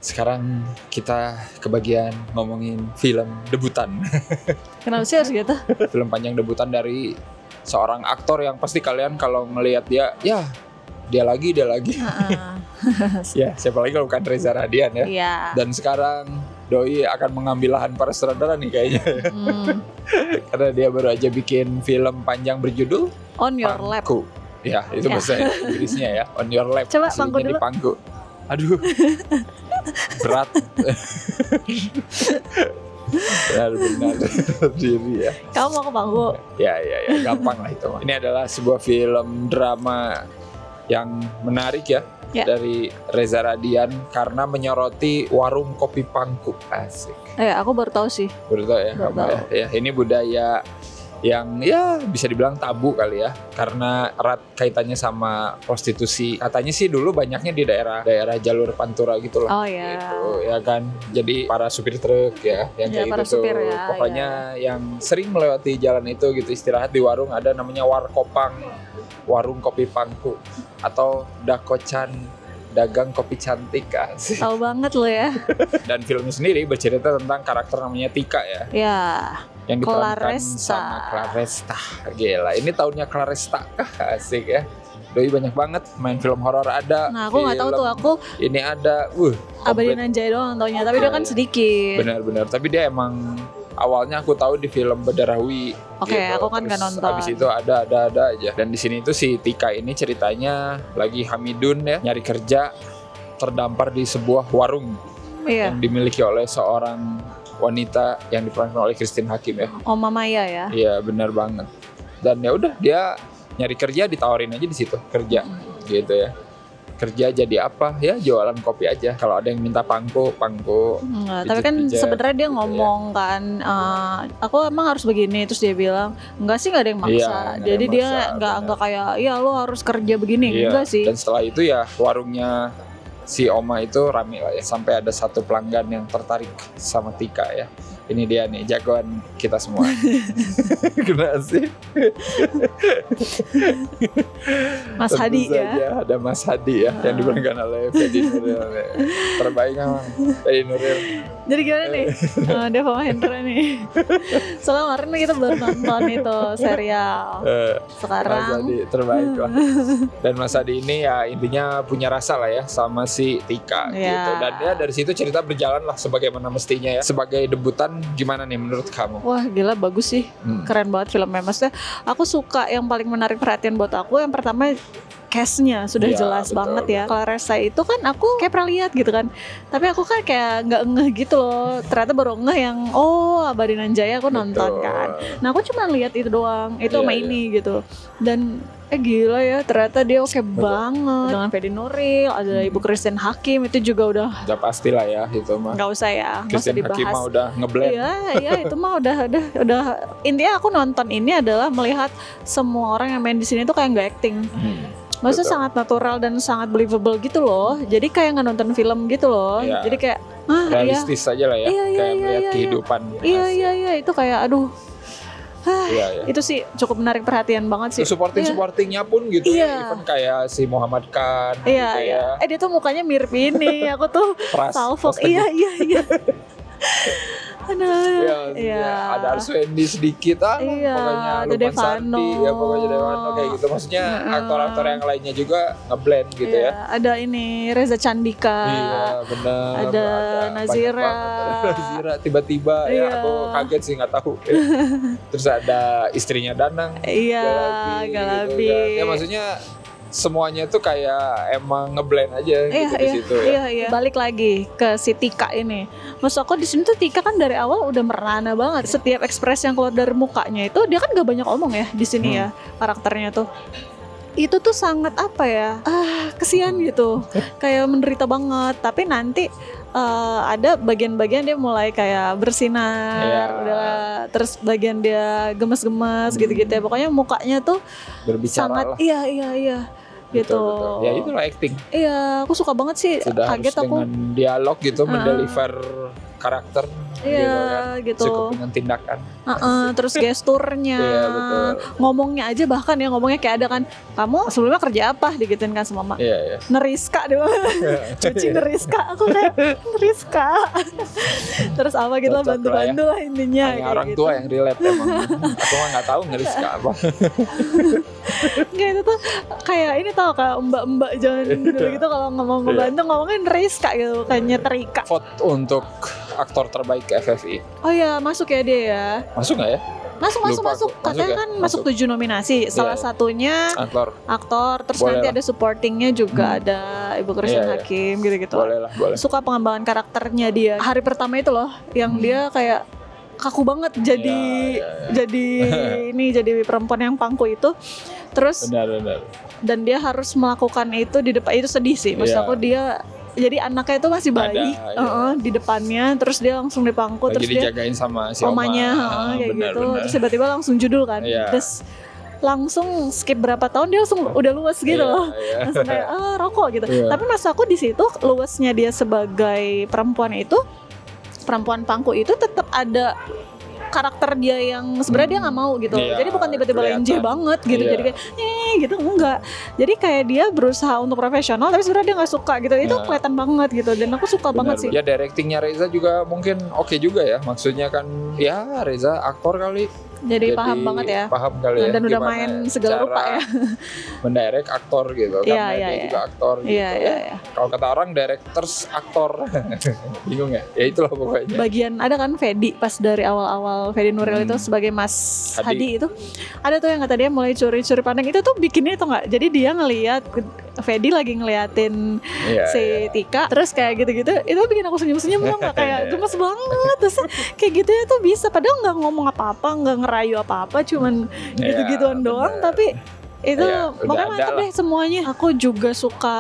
Sekarang kita ke bagian ngomongin film debutan. Kenapa sih harus gitu? Film panjang debutan dari seorang aktor yang pasti kalian kalau ngelihat dia, ya dia lagi. Ya, siapa lagi kalau bukan Reza Radian ya. Iya. Dan sekarang Doi akan mengambil lahan para sutradara nih kayaknya. Karena dia baru aja bikin film panjang berjudul On Your Lap. Pangku. Ya, itu bahasa Inggrisnya ya. On Your Lap. Coba pangku dulu. Di pangku. Aduh. Berat. Benar diri ya. Kamu mau ke pangku? Ya, gampang lah itu. Ini adalah sebuah film drama yang menarik ya. Dari Reza Radian karena menyoroti warung kopi pangku. Asik. Aku baru tahu sih. Baru tahu ya, kamu ya. Ya, ini budaya yang ya bisa dibilang tabu kali ya, karena erat kaitannya sama prostitusi. Katanya sih dulu banyaknya di daerah jalur Pantura gitu loh. Oh ya. Gitu, ya kan. Jadi para supir truk ya, yang kayak para gitu supir tuh. Ya, pokoknya yang sering melewati jalan itu gitu, istirahat di warung, ada namanya warkopang, warung kopi pangku, atau dakocan, dagang kopi cantik kan. Tahu banget lo ya. Dan filmnya sendiri bercerita tentang karakter namanya Tika ya. Ya. Yang diperankan sama Claresta. Gila, ini tahunnya Claresta. Asik ya. Doi banyak banget main film horor ada. Nah, aku nggak tahu tuh, aku ini ada. Abadi Nanjaya doang taunya, tapi dia kan sedikit. Benar. Tapi dia emang awalnya aku tahu di film Bedarawi. Oke, gitu. aku kan nggak nonton. Habis itu ada aja. Dan di sini tuh si Tika ini ceritanya lagi Hamidun ya, nyari kerja, terdampar di sebuah warung yang dimiliki oleh seorang wanita yang diperankan oleh Christine Hakim ya. Oma Maya ya. Iya, benar banget. Dan ya udah, dia nyari kerja, ditawarin aja di situ kerja gitu ya. Kerja jadi apa? Ya jualan kopi aja. Kalau ada yang minta pangku. Tapi kan sebenarnya dia ngomong ya. Kan, aku emang harus begini. Terus dia bilang, enggak sih, nggak ada yang maksa. Jadi dia nggak kayak, ya lo harus kerja begini. Enggak sih. Dan setelah itu ya warungnya si Oma itu rame lah ya, sampai ada satu pelanggan yang tertarik sama Tika ya. Ini dia nih jagoan kita semua. Kenapa sih? Mas Hadi ya. Ada Mas Hadi ya, yang diperankan oleh Fedi Nuril. Terbaik memang Fedi Nuril. Jadi gimana nih Deva Mahendra nih? Soalnya kemarin kita baru nonton itu serial. Sekarang Mas Hadi terbaik lah. Dan Mas Hadi ini ya intinya punya rasa lah ya sama si Tika gitu. Dan ya dari situ cerita berjalan lah sebagaimana mestinya ya. Sebagai debutan, gimana nih menurut kamu? Wah gila, bagus sih. Keren banget filmnya. Maksudnya aku suka, yang paling menarik perhatian buat aku yang pertama cast-nya sudah jelas banget ya. Claresta itu kan aku kayak pernah lihat gitu kan, tapi aku kan kayak nggak ngeh gitu loh. Ternyata baru ngeh yang Abadi Nanjaya aku nonton kan. Nah aku cuma lihat itu doang, itu sama ini gitu. Dan gila ya, ternyata dia oke banget. Dengan Fedi Nuril, ada Ibu Christine Hakim, itu juga udah pastilah ya itu mah. Nggak usah ya, nggak usah Christine dibahas. Hakim mah udah ngeblend. Iya itu mah udah. Intinya aku nonton ini adalah melihat semua orang yang main di sini tuh kayak nggak acting. Maksudnya sangat natural dan sangat believable gitu loh. Jadi kayak nggak nonton film gitu loh. Jadi kayak realistis aja lah ya. Kayak melihat kehidupan. Iya itu kayak aduh. Itu sih cukup menarik perhatian banget sih. Supportingnya pun gitu ya. Even kayak si Muhammad Khan. Iya. Dia tuh mukanya mirip ini. Aku tuh Salfok. Iya. Ada Arswendi sedikit pokoknya Lukman Sardi ya, pokoknya Dewano kayak gitu. Maksudnya aktor-aktor yang lainnya juga ngeblend gitu ya. Ada ini Reza Candika. Iya benar. Ada Nazira tiba-tiba ya aku kaget sih, nggak tahu. Terus ada istrinya Danang. Galabi. Gitu, kan. Ya maksudnya semuanya tuh kayak emang ngeblend aja gitu di situ ya. Iya. Balik lagi ke si Tika ini. Maksud aku di sini tuh Tika kan dari awal udah merana banget. Setiap ekspresi yang keluar dari mukanya itu dia kan gak banyak omong ya di sini ya karakternya tuh. Itu tuh sangat apa ya? Kesian gitu. Kayak menderita banget. Tapi nanti ada bagian-bagian dia mulai kayak bersinar, terus bagian dia gemes-gemes gitu-gitu ya. Pokoknya mukanya tuh berbicara sangat lah. Iya. Gitu. Betul. Ya itulah acting. Iya, aku suka banget sih. Sudah kaget harus aku dengan dialog gitu mendeliver karakter gitu. Cukup dengan tindakan. Terus gesturnya, ngomongnya aja bahkan ya ngomongnya kayak ada kan, kamu sebelumnya kerja apa digituin kan sama mak. Neriska deh, cuci Neriska, aku kayak Neriska. Terus apa gitu lah, bantu-bantu lah intinya. Hanya orang gitu. Tua yang relate emang. Aku mah nggak tahu Neriska apa. Nggak, itu tuh kayak ini tau kayak mbak-mbak zaman dulu gitu kalau ngomong ngebantu ngomongnya Neriska gitu, kayak nyetrika. Vote untuk aktor terbaik ke FFI. Oh ya, masuk ya dia ya. Masuk nggak ya? Masuk. Katanya kan masuk 7 nominasi. Salah satunya aktor. Terus boleh nanti lah. Ada supportingnya juga ada Ibu Christine Hakim gitu-gitu. Boleh. Suka pengembangan karakternya dia. Hari pertama itu loh, yang dia kayak kaku banget jadi jadi perempuan yang pangku itu. Terus benar. Dan dia harus melakukan itu di depan, itu sedih sih. Maksud aku dia jadi anaknya itu masih bayi di depannya, terus dia langsung dipangku, terus dia dijagain sama si omanya kayak gitu. Terus tiba-tiba langsung judul kan, terus langsung skip berapa tahun dia langsung udah luas gitu loh, langsung kayak rokok gitu. Tapi maksud aku di situ luasnya dia sebagai perempuan pangku itu tetap ada karakter dia yang sebenarnya dia nggak mau gitu. Jadi bukan tiba-tiba lenje banget gitu. Jadi kayak gitu enggak. Jadi kayak dia berusaha untuk profesional tapi sebenarnya dia nggak suka gitu. Itu kelihatan banget gitu. Dan aku suka banget sih. Ya directingnya Reza juga mungkin oke juga ya. Maksudnya kan ya Reza aktor kali. Jadi paham banget ya. Paham kali ya. Dan udah main segala rupa ya. Mendirect aktor gitu. Karena dia juga aktor gitu. Iya. Kalau kata orang directors aktor. Bingung ya? Ya itulah pokoknya. Bagian ada kan Fedi pas dari awal-awal Fedi Nuril itu sebagai Mas Hadi itu. Ada tuh yang kata dia mulai curi-curi pandang itu tuh bikinnya itu enggak. Jadi dia ngelihat Fedi lagi ngeliatin si Tika terus kayak gitu-gitu. Itu bikin aku senyum-senyum enggak kayak gemes banget. Terus kayak gitu ya tuh bisa padahal enggak ngomong apa-apa, enggak ngerayu apa-apa, cuman gitu-gituan doang, tapi itu pokoknya mantap deh semuanya. Aku juga suka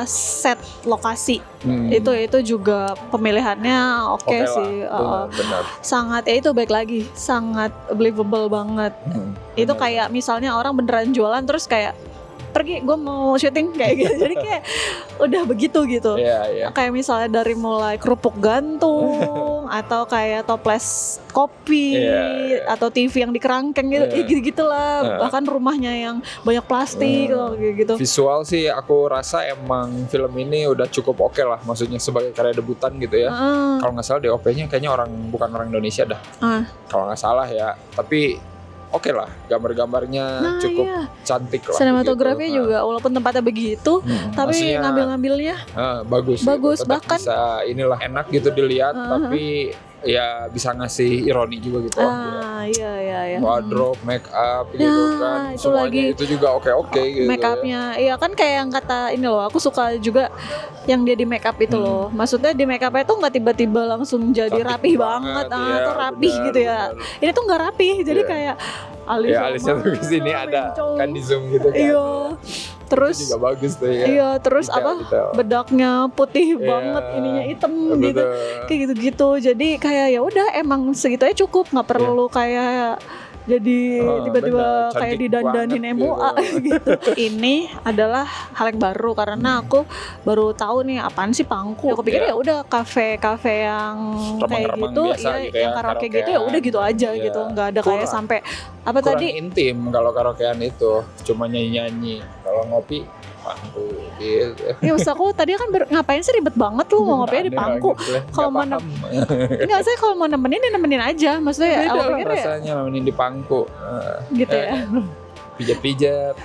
set lokasi. Itu juga pemilihannya oke sih. Benar. Sangat itu baik lagi, sangat believable banget. Itu kayak misalnya orang beneran jualan terus kayak pergi gue mau syuting kayak gitu. Jadi kayak udah begitu gitu. Kayak misalnya dari mulai kerupuk gantung atau kayak toples kopi atau TV yang di kerangkeng gitu. Gitu-gitulah. Bahkan rumahnya yang banyak plastik gitu. Visual sih aku rasa emang film ini udah cukup oke lah. Maksudnya sebagai karya debutan gitu ya. Kalau nggak salah DOP-nya kayaknya bukan orang Indonesia dah. Kalau nggak salah ya. Tapi oke lah, gambar-gambarnya cukup cantik lah. Sinematografinya juga walaupun tempatnya begitu, tapi ngambil-ngambilnya bagus. Gitu. Bahkan bisa inilah enak gitu dilihat, tapi ya bisa ngasih ironi juga gitu. Iya. Wardrobe, make up gitu kan. Itu semuanya lagi itu juga oke gitu. Make upnya, iya kan kayak yang kata ini loh. Aku suka juga yang dia di make up itu loh. Maksudnya di make upnya tuh nggak tiba-tiba langsung jadi rapih banget, atau rapih gitu ya. Ini tuh nggak rapih, jadi kayak alisnya tuh di sini ada kan di zoom gitu kan. Iya. Terus itu juga bagus tuh ya. Iya, terus detail. Bedaknya putih banget, ininya hitam gitu. Kayak gitu-gitu. Jadi kayak ya udah emang segitu aja cukup, nggak perlu kayak jadi tiba-tiba kayak didandanin MUA gitu. Ini adalah hal yang baru karena aku baru tahu nih apaan sih pangku. Aku pikir ya udah kafe-kafe yang kayak gitu, yang karaoke gitu ya udah gitu aja gitu. Nggak ada kayak sampai apa kurang tadi intim kalau karaokean itu cuma nyanyi-nyanyi. Kalau ngopi pangku gitu. Ya maksud aku tadi kan ngapain sih ribet banget lu mau ngopinya di pangku. Kalau mau enggak saya kalau mau nemenin aja. Maksudnya aku pikir rasanya nemenin di pangku. Gitu ya. Pijat-pijat.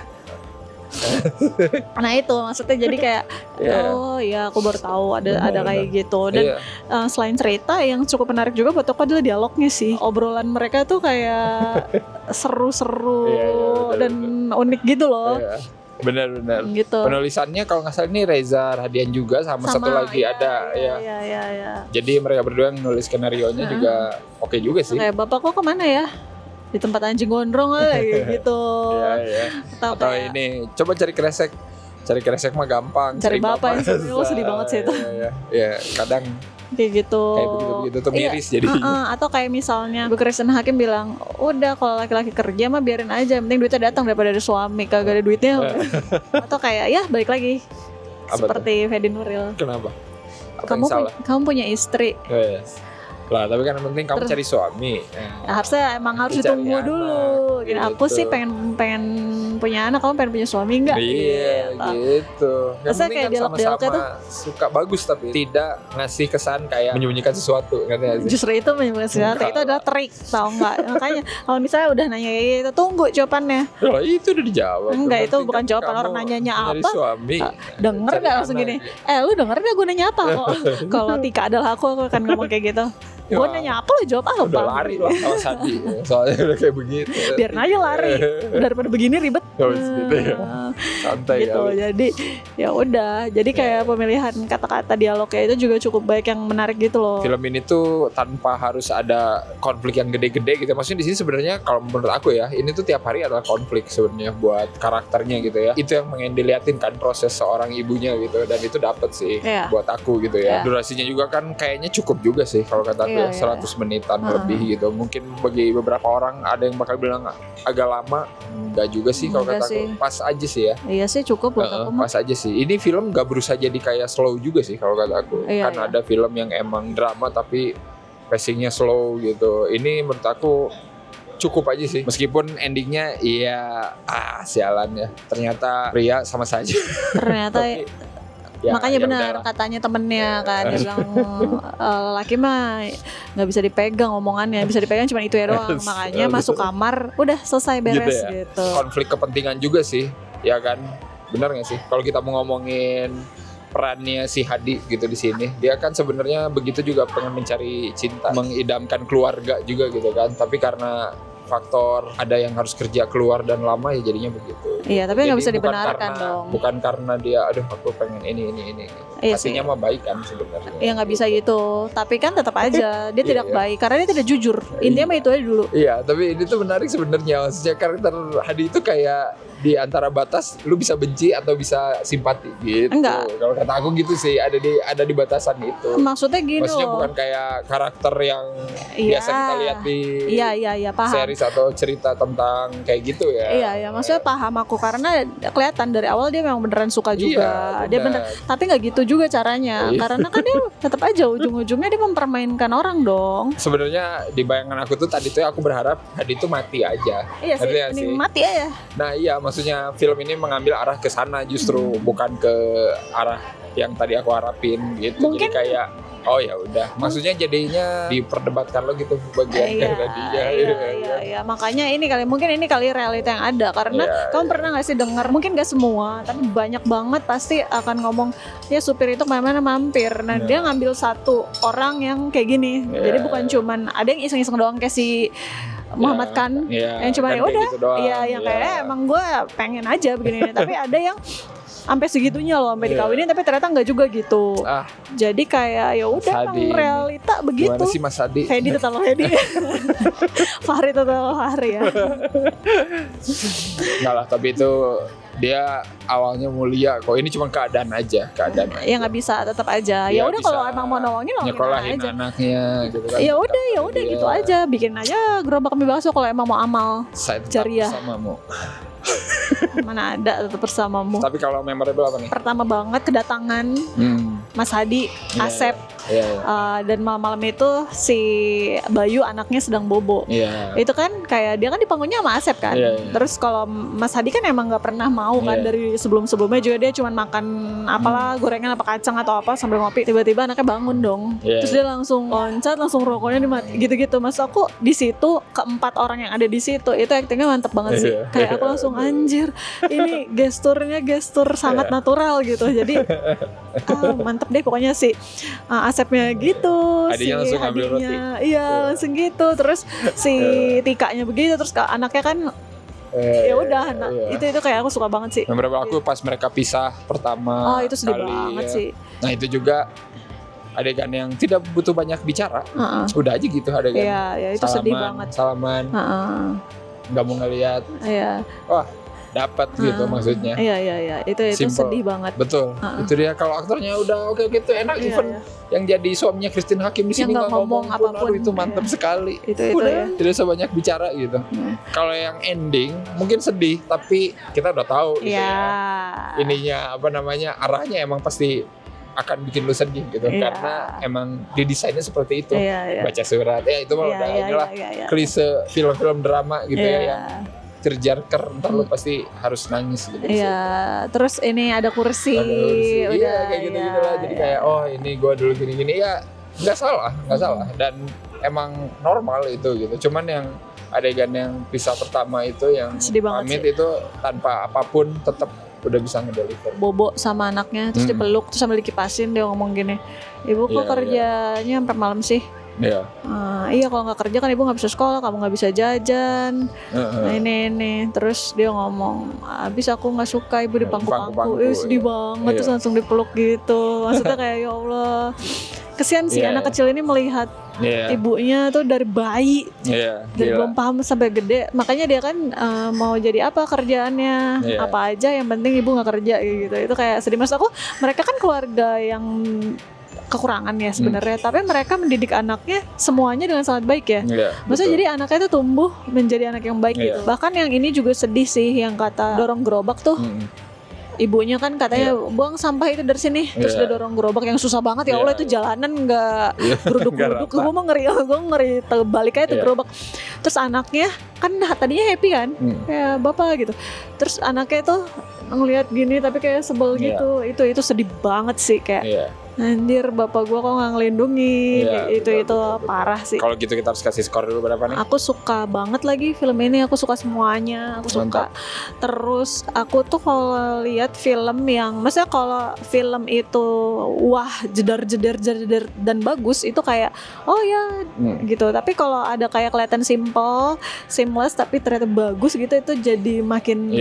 Nah itu maksudnya jadi kayak oh ya aku baru tahu ada kayak gitu. Dan selain cerita yang cukup menarik juga buat aku adalah dialognya sih. Obrolan mereka tuh kayak seru-seru dan unik gitu loh. Benar gitu. Penulisannya kalau nggak salah ini Reza Radian juga sama satu lagi ada ya. Jadi mereka berdua yang nulis skenarionya juga oke juga sih. Kayak bapak kok kemana ya? Di tempat anjing gondrong gitu. Atau ini coba cari kresek mah gampang. Cari bapak yang sedih banget sih itu. Ya kadang kayak gitu. Kayak begitu tuh miris jadi. Atau kayak misalnya Bu Christine Hakim bilang, udah kalau laki-laki kerja mah biarin aja, penting duitnya datang daripada ada suami kagak ada duitnya. Atau kayak ya balik lagi seperti Fedi Nuril. Kenapa? Kamu punya istri. Lah, tapi kan yang penting kamu cari suami. Ya, harusnya emang harus ditunggu dulu. Gitu. Aku sih pengen punya anak, kamu pengen punya suami enggak? Iya, gitu. Yang penting kayak kan dialog-dialognya sama-sama suka bagus tapi tidak ngasih kesan kayak menyembunyikan sesuatu, katanya sih. Justru itu menyembunyikan sesuatu itu adalah trik, tau nggak? Makanya kalau misalnya udah nanya kayak gitu, tunggu jawabannya. Oh, itu udah dijawab. Enggak, itu bukan jawaban orang nanyanya apa. Suami. Denger nggak langsung gini? Lu denger nggak gue nanya apa? Kalau Tika adalah aku akan ngomong kayak gitu. Gue nanya apa, lo jawab apa? Udah lari lah sama Sandi. Soalnya udah kayak begitu. Biar aja lari. Daripada begini ribet. Gitu ya. Santai gitu. Jadi ya udah. Jadi kayak pemilihan kata-kata dialognya itu juga cukup baik, yang menarik gitu loh. Film ini tuh tanpa harus ada konflik yang gede-gede gitu. Maksudnya di sini sebenarnya kalau menurut aku ya, ini tuh tiap hari adalah konflik sebenarnya buat karakternya gitu ya. Itu yang pengen diliatin kan, proses seorang ibunya gitu, dan itu dapet sih buat aku gitu ya. Durasinya juga kan kayaknya cukup juga sih kalau kata aku. 100 menitan lebih gitu. Mungkin bagi beberapa orang ada yang bakal bilang agak lama. Enggak juga sih kalau kata aku. Pas aja sih ya. Iya sih, cukup buat aku. Pas aja sih. Ini film gak berusaha jadi kayak slow juga sih kalau kata aku. Kan ada film yang emang drama tapi pacingnya slow gitu. Ini menurut aku cukup aja sih. Meskipun endingnya sialan ya. Ternyata pria sama saja. Ternyata ya, makanya benar katanya temennya kan, dia bilang laki mah nggak bisa dipegang omongannya, bisa dipegang cuma itu ya doang. Makanya masuk kamar udah selesai beres gitu. Konflik kepentingan juga sih, ya kan? Benar nggak sih? Kalau kita mau ngomongin perannya si Hadi gitu di sini, dia kan sebenarnya begitu juga pengen mencari cinta, mengidamkan keluarga juga gitu kan. Tapi karena faktor ada yang harus kerja keluar dan lama ya jadinya begitu. Iya, tapi nggak bisa dibenarkan dong. Bukan karena dia aduh aku pengen ini. Hatinya mah baik kan sebenarnya. Iya, nggak bisa gitu. Tapi kan tetap aja dia tidak baik karena dia tidak jujur. Intinya mah itu aja dulu. Iya, tapi ini tuh menarik sebenarnya. Maksudnya karakter Hadi itu kayak di antara batas lu bisa benci atau bisa simpati gitu. Enggak. Kalau kata aku gitu sih, ada di batasan itu. Maksudnya gini Maksudnya loh. bukan kayak karakter yang biasa kita lihat di paham. series atau cerita tentang kayak gitu ya. Iya, maksudnya paham aku karena kelihatan dari awal dia memang beneran suka juga. Dia bener, tapi nggak gitu juga caranya. Karena kan dia tetap aja ujung-ujungnya dia mempermainkan orang dong. Sebenarnya di bayangan aku tuh tadi tuh aku berharap Hadi tuh mati aja. Iya sih, mati aja. Nah iya, maksudnya film ini mengambil arah ke sana justru, bukan ke arah yang tadi aku harapin gitu. Mungkin, jadi kayak oh ya udah, maksudnya jadinya diperdebatkan lo gitu bagian tadinya. Iya, makanya mungkin ini kali realita yang ada karena kamu pernah nggak sih dengar, mungkin nggak semua tapi banyak banget pasti akan ngomong ya supir itu kemana-mana mampir. Nah dia ngambil satu orang yang kayak gini, jadi bukan cuman ada yang iseng-iseng doang kayak si Muhammad kan, yang cuma ya udah, gitu yang kayak emang gue pengen aja begini. Tapi ada yang sampai segitunya loh, sampai dikawinin tapi ternyata nggak juga gitu. Jadi kayak ya udah emang realita begitu. Gimana sih Mas Hadi? Hedi tetap lo Hedi. Fahri tetap lo Fahri ya. Enggak lah, tapi itu dia awalnya mulia kok. Ini cuma keadaan aja. Ya nggak bisa, tetap aja. Ya udah kalau emang mau nolongin aja. Anaknya gitu kan. Ya udah gitu aja. Bikin aja gerobak mie bakso kalau emang mau amal. Saya tetap jariah. Bersamamu. Mana ada tetap bersamamu. Tapi kalau memorable apa nih? Pertama banget kedatangan Mas Hadi, Asep. Dan malam-malam itu si Bayu anaknya sedang bobo. Itu kan kayak dia kan dipanggungnya sama Asep kan. Terus kalau Mas Hadi kan emang nggak pernah mau kan dari sebelumnya juga dia cuma makan apalah gorengan apa kacang atau apa sambil ngopi. Tiba-tiba anaknya bangun dong. Terus dia langsung loncat, langsung rokoknya dimati gitu-gitu. Mas aku di situ keempat orang yang ada di situ itu aktingnya mantep banget sih. Kayak aku langsung anjir, ini gesturnya sangat natural gitu. Jadi mantep deh pokoknya sih. Asepnya gitu, Hadinya langsung ngambil roti. Iya langsung gitu. Terus si Tikanya begitu, terus anaknya kan ya udah, itu kayak aku suka banget sih. Beberapa aku pas mereka pisah pertama itu sedih kali, banget sih. Nah itu juga adegan yang tidak butuh banyak bicara, udah aja gitu adegan. Iya itu sedih banget. Salaman, nggak mau ngeliat. Wah dapat gitu maksudnya. Iya itu sedih banget. Betul. Itu dia, kalau aktornya udah oke gitu enak. Even yang jadi suaminya Christine Hakim di sini nggak ngomong apapun, itu mantap sekali. Itu udah tidak sebanyak bicara gitu. Kalau yang ending mungkin sedih tapi kita udah tahu gitu ya. Ininya apa namanya, arahnya emang pasti akan bikin lu sedih gitu karena emang didesainnya seperti itu. Baca surat ya itu mah udah inilah klise film-film drama gitu ya yang cerjarker, ntar lu pasti harus nangis gitu. Iya, terus ini ada kursi. Iya kayak gitu-gitu lah. Jadi kayak oh ini gue dulu gini-gini ya nggak salah dan emang normal itu gitu. Cuman yang adegan yang pisah pertama itu yang pamit itu tanpa apapun tetap udah bisa ngedeliver. Bobo sama anaknya terus dipeluk terus sambil dikipasin dia ngomong gini, ibu kok kerjanya sampai malam sih? Iya kalau nggak kerja kan ibu nggak bisa sekolah, kamu nggak bisa jajan. Nah ini terus dia ngomong, abis aku nggak suka ibu dipangku-pangku. Sedih banget terus langsung dipeluk gitu. Maksudnya kayak ya Allah, kesian sih anak kecil ini melihat ibunya tuh dari bayi, dari belum paham sampai gede. Makanya dia kan mau jadi apa kerjaannya, apa aja yang penting ibu nggak kerja gitu. Itu kayak sedih. Maksud aku mereka kan keluarga yang kekurangan ya sebenarnya, tapi mereka mendidik anaknya semuanya dengan sangat baik ya. Maksudnya jadi anaknya itu tumbuh menjadi anak yang baik gitu. Bahkan yang ini juga sedih sih yang kata dorong gerobak tuh. Ibunya kan katanya buang sampah itu dari sini, terus dia dorong gerobak yang susah banget ya Allah itu jalanan nggak geruduk-geruduk, gue mau ngeri terbalik aja tuh gerobak. Terus anaknya kan tadinya happy kan, kayak bapak gitu. Terus anaknya tuh ngelihat gini tapi kayak sebel gitu, itu sedih banget sih kayak. Anjir bapak gua kok nggak ngelindungi itu parah sih. Kalau gitu kita harus kasih skor dulu berapa nih? Aku suka banget lagi film ini, aku suka semuanya, aku suka. Terus aku tuh kalau lihat film yang, maksudnya kalau film itu wah jedar dan bagus itu kayak oh ya gitu. Tapi kalau ada kayak kelihatan simple, seamless tapi ternyata bagus gitu itu jadi makin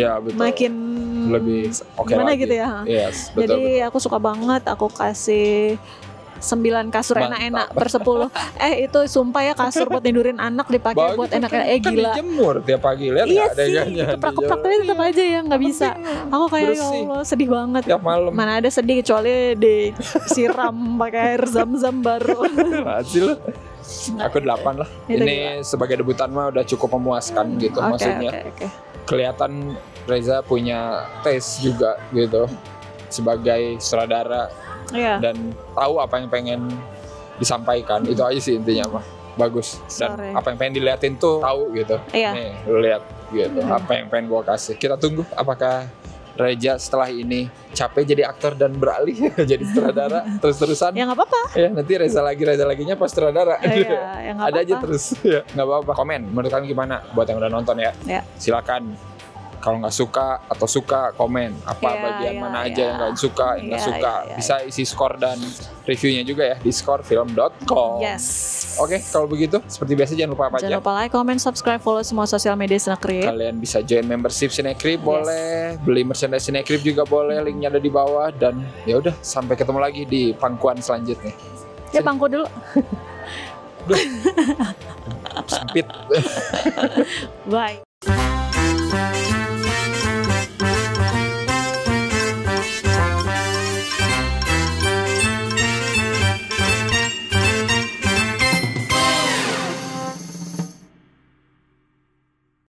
lebih gimana lagi. Gitu ya. Jadi aku suka banget, aku kasih 9 kasur enak-enak per 10. Itu sumpah ya kasur buat tidurin anak dipakai buat enak-enak. Gila. Kan dijemur tiap pagi lihat iya sih, itu praktek-prakteknya tetap aja ya nggak bisa. Aku kayak ya Allah sedih banget. Tiap malam. Mana ada sedih kecuali disiram pakai air zam-zam baru. Hasil aku 8 lah. Ini sebagai debutan mah udah cukup memuaskan gitu maksudnya. Kelihatan Reza punya taste juga gitu sebagai sutradara dan tahu apa yang pengen disampaikan. Itu aja sih intinya mah. Bagus. Dan apa yang pengen diliatin tuh tahu gitu. Nih lu lihat gitu. Apa yang pengen gua kasih. Kita tunggu apakah Reza setelah ini capek jadi aktor dan beralih jadi sutradara terus-terusan. Ya nggak apa-apa. Ya nanti Reza laginya pas sutradara. Ya nggak ada aja terus. Ya nggak apa-apa. Komen menurut kalian gimana buat yang udah nonton ya. Silakan. Kalau nggak suka atau suka komen apa bagian mana aja yang nggak suka, yang nggak suka. Bisa isi skor dan reviewnya juga ya di skorfilm.com. Oke, kalau begitu seperti biasa jangan lupa apa aja. Jangan lupa like, comment, subscribe, follow semua sosial media Cinecrip. Kalian bisa join membership Cinecrip boleh, beli merchandise Cinecrip juga boleh, linknya ada di bawah. Dan ya udah sampai ketemu lagi di pangkuan selanjutnya. Ya pangku dulu. Sempit. Bye.